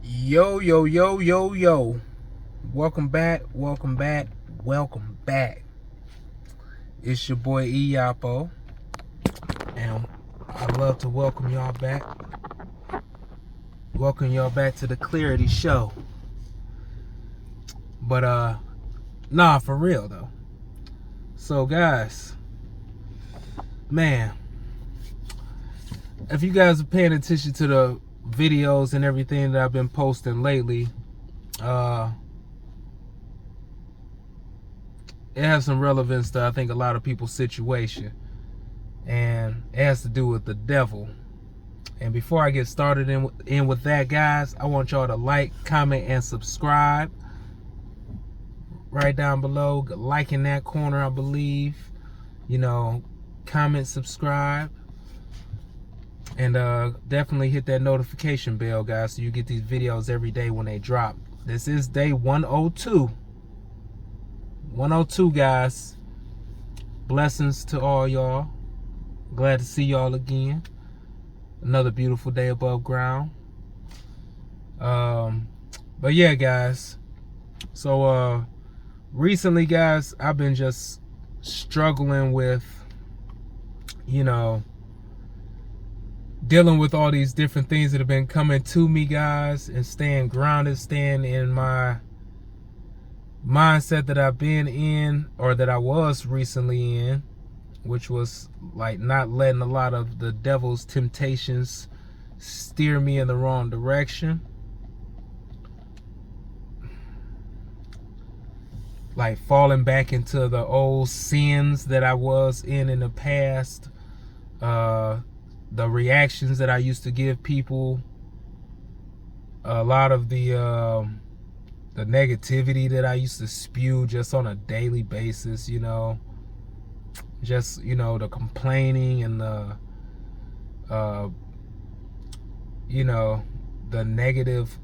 Yo, yo, yo, yo, yo. Welcome back, welcome back, welcome back. It's your boy Iyapo, and I'd love to welcome y'all back. Welcome y'all back to the Clarity Show. But, nah, for real, though. So, guys, man, if you guys are paying attention to the videos and everything that I've been posting lately, it has some relevance to, I think, a lot of people's situation. And it has to do with the devil. And before I get started in with that, guys, I want y'all to like, comment, and subscribe. Right down below, like in that corner, I believe. Comment, subscribe. And definitely hit that notification bell, guys, so you get these videos every day when they drop. This is day 102. 102, guys. Blessings to all y'all. Glad to see y'all again. Another beautiful day above ground. But yeah, guys. So recently, guys, I've been just struggling with, dealing with all these different things that have been coming to me, guys, and staying grounded, staying in my mindset that I've been in, or that I was recently in, which was like not letting a lot of the devil's temptations steer me in the wrong direction. Like falling back into the old sins that I was in the past. The reactions that I used to give people. A lot of the negativity that I used to spew just on a daily basis, just the complaining and the the negative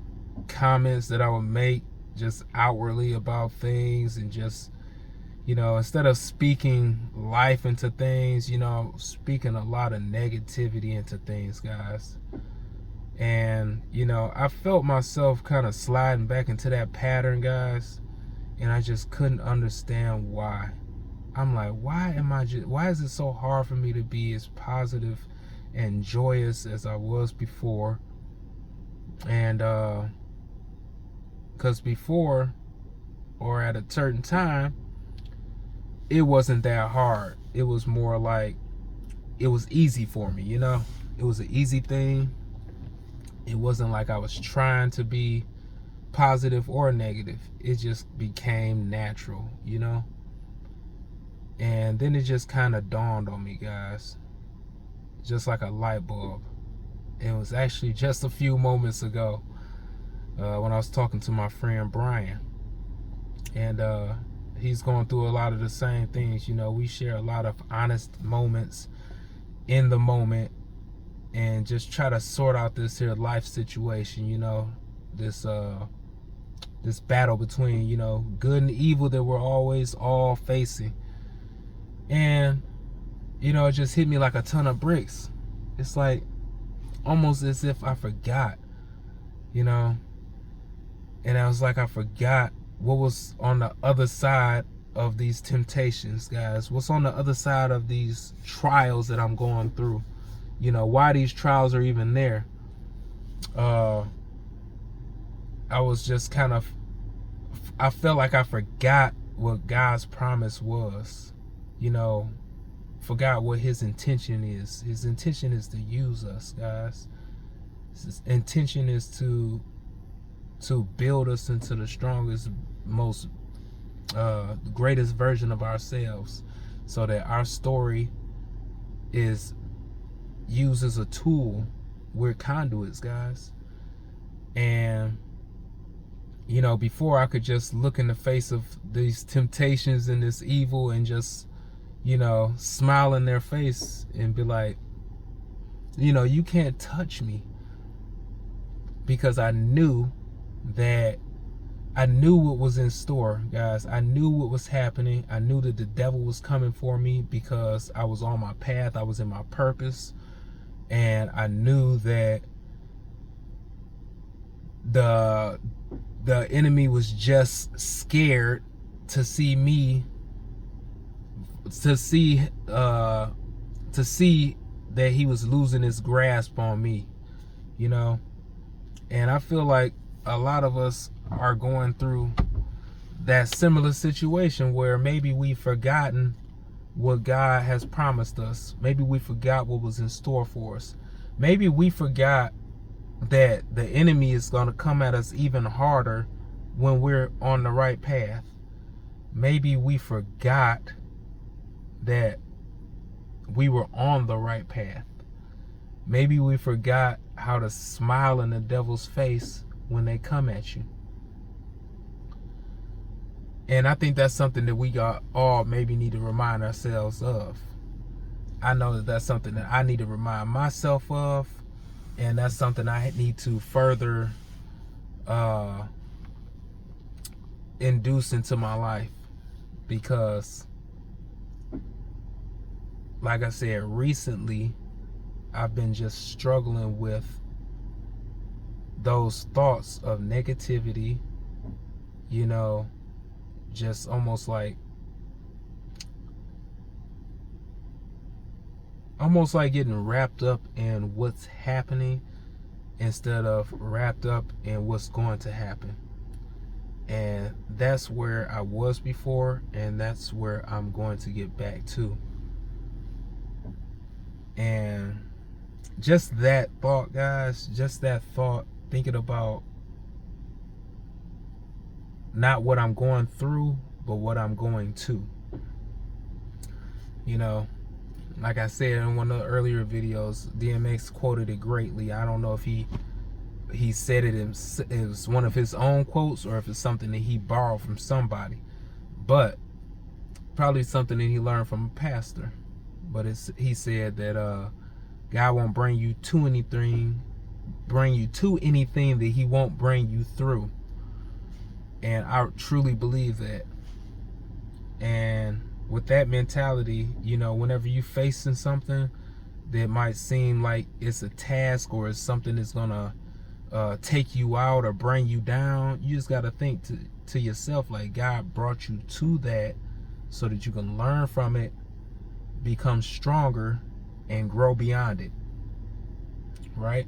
comments that I would make just outwardly about things, and just instead of speaking life into things, speaking a lot of negativity into things, guys. And I felt myself kind of sliding back into that pattern, guys, and I just couldn't understand why. I'm like, why is it so hard for me to be as positive and joyous as I was before? And because before, or at a certain time, it wasn't that hard. It was more like it was easy for me, it was an easy thing. It wasn't like I was trying to be positive or negative. It just became natural, And then it just kind of dawned on me, guys, just like a light bulb. It was actually just a few moments ago when I was talking to my friend Brian. And he's going through a lot of the same things. We share a lot of honest moments in the moment, and just try to sort out this here life situation, this battle between, good and evil that we're always all facing. And, it just hit me like a ton of bricks. It's like almost as if I forgot, and I was like, I forgot what was on the other side of these temptations, guys. What's on the other side of these trials that I'm going through? Why these trials are even there. I was just I felt like I forgot what God's promise was. Forgot what his intention is. His intention is to use us, guys. His intention is to build us into the strongest, most greatest version of ourselves, so that our story is used as a tool. We're conduits, guys. And before I could just look in the face of these temptations and this evil and just smile in their face and be like, you can't touch me, because I knew what was in store, guys. I knew what was happening. I knew that the devil was coming for me, because I was on my path. I was in my purpose. And I knew that the enemy was just scared to see me, to see that he was losing his grasp on me, you know. And I feel like a lot of us are going through that similar situation where maybe we've forgotten what God has promised us. Maybe we forgot what was in store for us. Maybe we forgot that the enemy is going to come at us even harder when we're on the right path. Maybe we forgot that we were on the right path. Maybe we forgot how to smile in the devil's face when they come at you. And I think that's something that we all maybe need to remind ourselves of. I know that that's something that I need to remind myself of, and that's something I need to further induce into my life, because like I said, recently I've been just struggling with those thoughts of negativity, you know, just almost like getting wrapped up in what's happening instead of wrapped up in what's going to happen. And that's where I was before, and that's where I'm going to get back to. And just that thought, guys, just that thought, thinking about not what I'm going through, but what I'm going to. You know, like I said in one of the earlier videos, DMX quoted it greatly. I don't know if he said it was one of his own quotes or if it's something that he borrowed from somebody, but probably something that he learned from a pastor. But he said that God won't bring you to anything that he won't bring you through. And I truly believe that. And with that mentality, you know, whenever you facing something that might seem like it's a task or it's something that's gonna take you out or bring you down, you just got to think to yourself, like, God brought you to that so that you can learn from it, become stronger, and grow beyond it, right?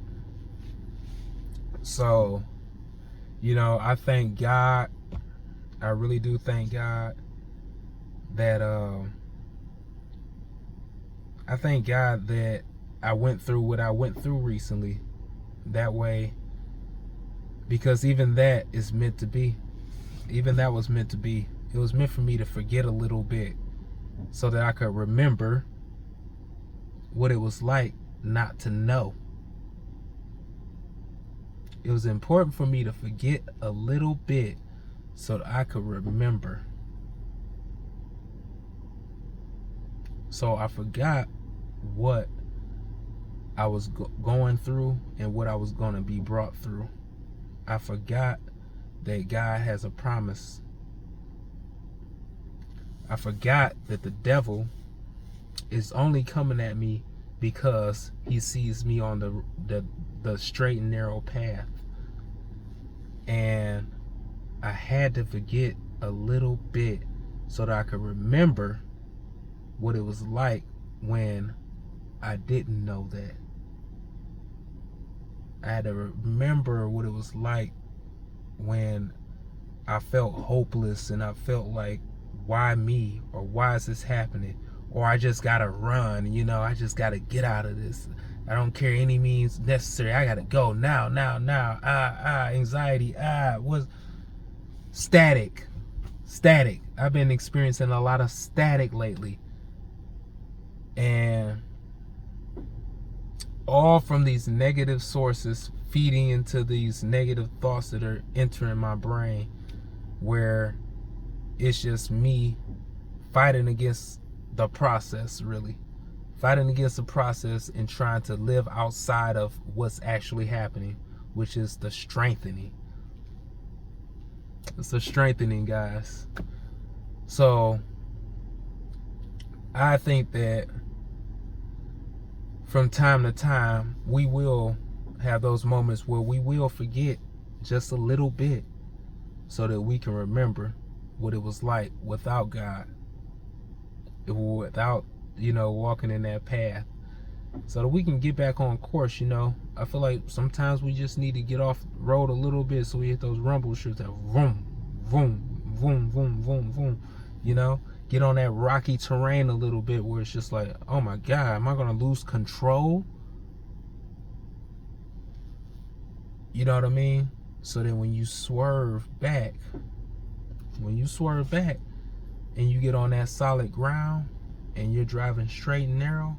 So, you know, I thank God, I really do thank God that I went through what I went through recently. That way, because even that is meant to be. Even that was meant to be. It was meant for me to forget a little bit so that I could remember what it was like not to know. It was important for me to forget a little bit so that I could remember. So I forgot what I was going through and what I was going to be brought through. I forgot that God has a promise. I forgot that the devil is only coming at me because he sees me on the straight and narrow path. And I had to forget a little bit so that I could remember what it was like when I didn't know that. I had to remember what it was like when I felt hopeless and I felt like, why me? Or why is this happening? Or I just gotta run, you know, I just gotta get out of this. I don't care any means necessary. I gotta go now. Anxiety, was static. I've been experiencing a lot of static lately. And all from these negative sources feeding into these negative thoughts that are entering my brain, where it's just me fighting against the process, really. Fighting against the process and trying to live outside of what's actually happening, which is the strengthening. It's the strengthening, guys. So I think that from time to time, we will have those moments where we will forget just a little bit, so that we can remember what it was like without God, without, walking in that path, so that we can get back on course. I feel like sometimes we just need to get off the road a little bit, so we hit those rumble strips that vroom, vroom, vroom, vroom, vroom, vroom. Get on that rocky terrain a little bit, where it's just like, oh my God, am I gonna lose control? You know what I mean? So then when you swerve back, and you get on that solid ground and you're driving straight and narrow,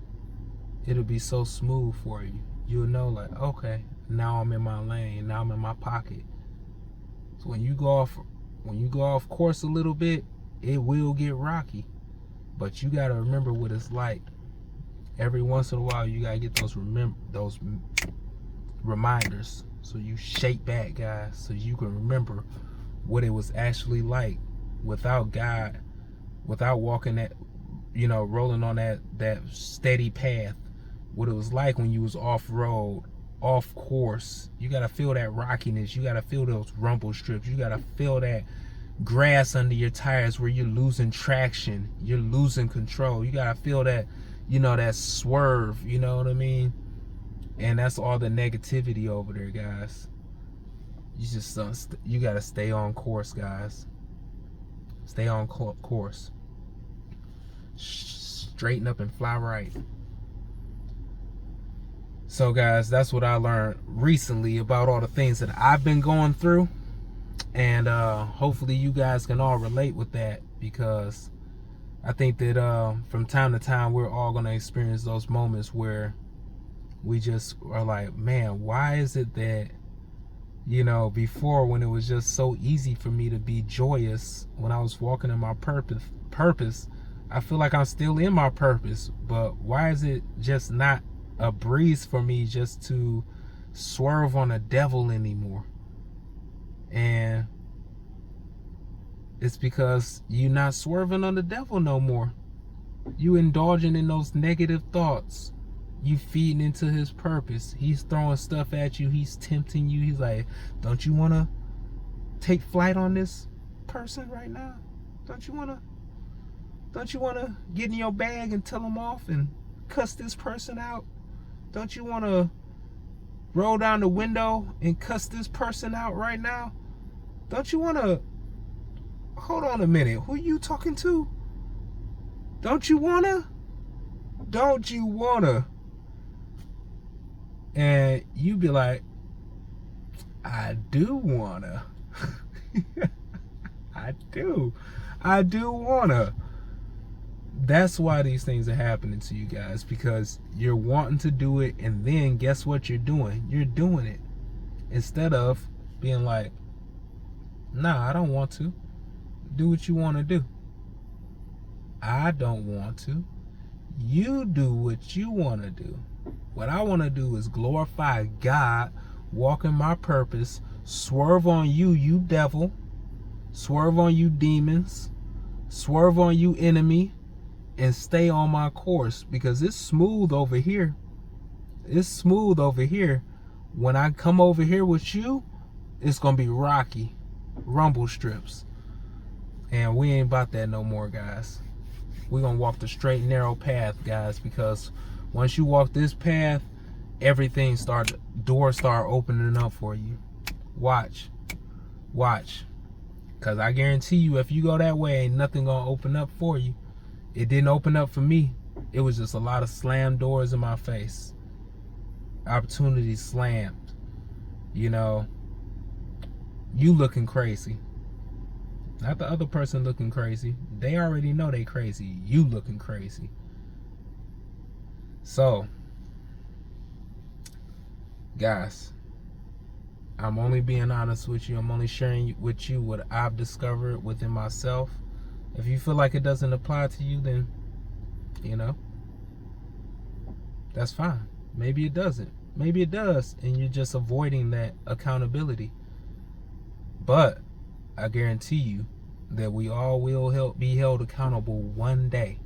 it'll be so smooth for you. You'll know, like, okay, now I'm in my lane, now I'm in my pocket. So when you go off course a little bit, it will get rocky. But you gotta remember what it's like. Every once in a while, you gotta get those reminders. So you shake back, guys, so you can remember what it was actually like without God, without walking that, rolling on that steady path. What it was like when you was off road, off course. You gotta feel that rockiness. You gotta feel those rumble strips. You gotta feel that grass under your tires where you're losing traction, you're losing control. You gotta feel that, that swerve. You know what I mean? And that's all the negativity over there, guys. You gotta stay on course, guys. Stay on course. Straighten up and fly right. So, guys, that's what I learned recently about all the things that I've been going through. And hopefully you guys can all relate with that, because I think that from time to time we're all going to experience those moments where we just are like, man, why is it that, before, when it was just so easy for me to be joyous when I was walking in my purpose, I feel like I'm still in my purpose, but why is it just not a breeze for me just to swerve on the devil anymore? And it's because you're not swerving on the devil no more. You indulging in those negative thoughts. You feeding into his purpose. He's throwing stuff at you. He's tempting you. He's like, don't you want to take flight on this person right now? Don't you want to get in your bag and tell him off and cuss this person out? Don't you want to roll down the window and cuss this person out right now? Don't you want to... Hold on a minute. Who you talking to? Don't you want to? Don't you want to? And you be like, I do want to. I do want to. That's why these things are happening to you guys, because you're wanting to do it, and then guess what you're doing? You're doing it. Instead of being like, nah, I don't want to. Do what you want to do. I don't want to. You do what you want to do. What I want to do is glorify God, walk in my purpose, swerve on you, you devil, swerve on you demons, swerve on you enemy, and stay on my course, because it's smooth over here. It's smooth over here. When I come over here with you, it's going to be rocky, rumble strips. And we ain't about that no more, guys. We're going to walk the straight and narrow path, guys, because once you walk this path, doors start opening up for you. Watch. Because I guarantee you, if you go that way, ain't nothing going to open up for you. It didn't open up for me. It was just a lot of slammed doors in my face. Opportunities slammed. You looking crazy. Not the other person looking crazy. They already know they crazy. You looking crazy. So, guys, I'm only being honest with you. I'm only sharing with you what I've discovered within myself. If you feel like it doesn't apply to you, then, that's fine. Maybe it doesn't. Maybe it does, and you're just avoiding that accountability. But I guarantee you that we all will be held accountable one day,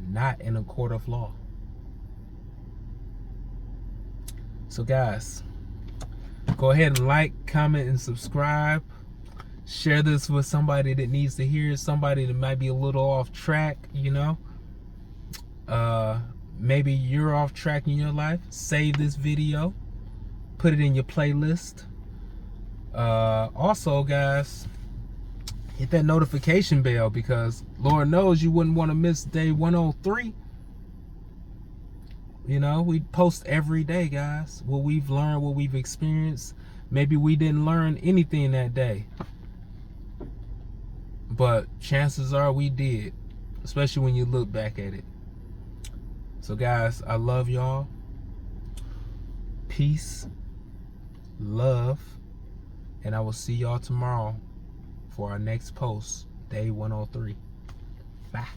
not in a court of law. So, guys, Go ahead and like, comment, and subscribe. Share this with somebody that needs to hear it, somebody that might be a little off track, you know. Maybe you're off track in your life. Save this video, put it in your playlist. Also, guys, hit that notification bell, because Lord knows you wouldn't want to miss day 103. You know, we post every day, guys, what we've learned, what we've experienced. Maybe we didn't learn anything that day, but chances are we did, especially when you look back at it. So guys, I love y'all. Peace, love, and I will see y'all tomorrow for our next post, day 103. Bye.